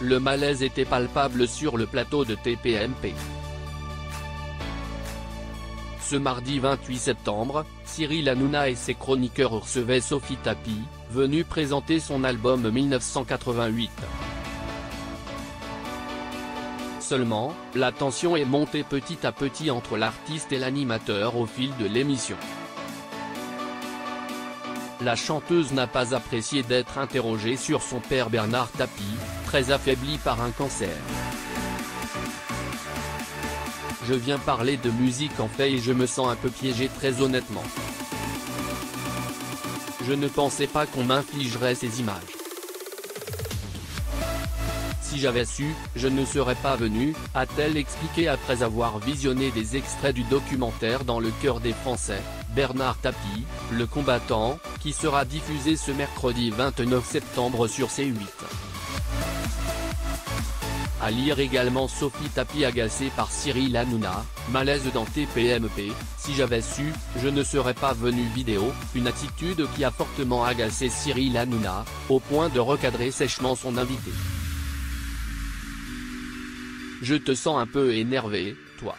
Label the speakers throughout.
Speaker 1: le malaise était palpable sur le plateau de TPMP. Ce mardi 28 septembre, Cyril Hanouna et ses chroniqueurs recevaient Sophie Tapie, venue présenter son album 1988. Seulement, la tension est montée petit à petit entre l'artiste et l'animateur au fil de l'émission. La chanteuse n'a pas apprécié d'être interrogée sur son père Bernard Tapie, très affaibli par un cancer. Je viens parler de musique en fait et je me sens un peu piégé très honnêtement. Je ne pensais pas qu'on m'infligerait ces images. Si j'avais su, je ne serais pas venue, a-t-elle expliqué après avoir visionné des extraits du documentaire Dans le cœur des Français, Bernard Tapie, le combattant, qui sera diffusé ce mercredi 29 septembre sur C8. À lire également Sophie Tapie agacée par Cyril Hanouna, malaise dans TPMP, si j'avais su, je ne serais pas venu vidéo, une attitude qui a fortement agacé Cyril Hanouna, au point de recadrer sèchement son invité. Je te sens un peu énervé, toi.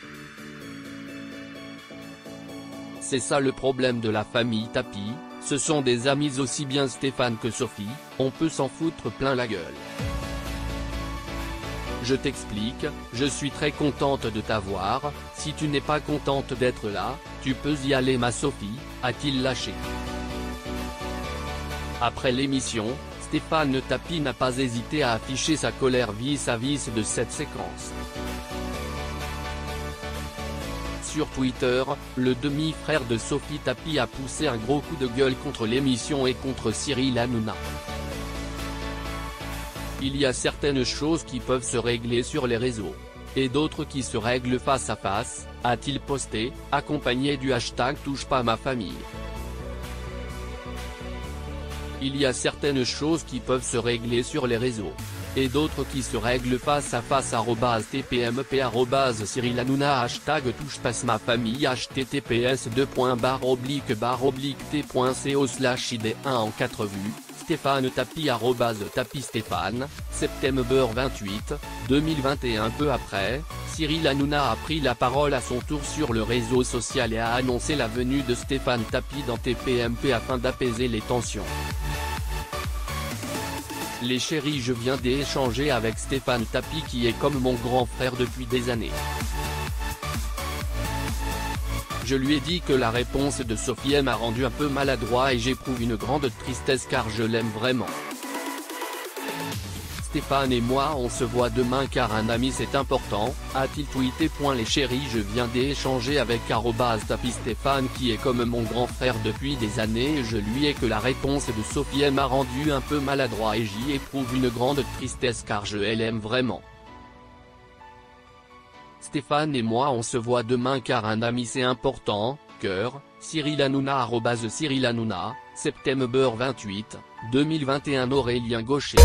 Speaker 1: C'est ça le problème de la famille Tapie, ce sont des amis aussi bien Stéphane que Sophie, on peut s'en foutre plein la gueule. Je t'explique, je suis très contente de t'avoir, si tu n'es pas contente d'être là, tu peux y aller ma Sophie, a-t-il lâché. Après l'émission, Stéphane Tapie n'a pas hésité à afficher sa colère vis-à-vis de cette séquence. Sur Twitter, le demi-frère de Sophie Tapie a poussé un gros coup de gueule contre l'émission et contre Cyril Hanouna. Il y a certaines choses qui peuvent se régler sur les réseaux. Et d'autres qui se règlent face à face, a-t-il posté, accompagné du hashtag touche pas ma famille. Il y a certaines choses qui peuvent se régler sur les réseaux. Et d'autres qui se règlent face à face. @tpmp @Cyril Hanouna hashtag touche pas ma famille https://t.co/id1 en 4 vues. Stéphane Tapie @Tapie Stéphane, septembre 28, 2021. Peu après, Cyril Hanouna a pris la parole à son tour sur le réseau social et a annoncé la venue de Stéphane Tapie dans TPMP afin d'apaiser les tensions. Les chéris, je viens d'échanger avec Stéphane Tapie qui est comme mon grand frère depuis des années. Je lui ai dit que la réponse de Sophie m'a rendu un peu maladroit et j'éprouve une grande tristesse car je l'aime vraiment. Stéphane et moi on se voit demain car un ami c'est important, a-t-il tweeté. Les chéris, je viens d'échanger avec @Tapie Stéphane qui est comme mon grand frère depuis des années et je lui ai que la réponse de Sophie m'a rendu un peu maladroit et j'y éprouve une grande tristesse car je l'aime vraiment. Stéphane et moi on se voit demain car un ami c'est important, cœur, Cyril Hanouna @Cyril Hanouna, septembre 28, 2021. Aurélien Gaucher.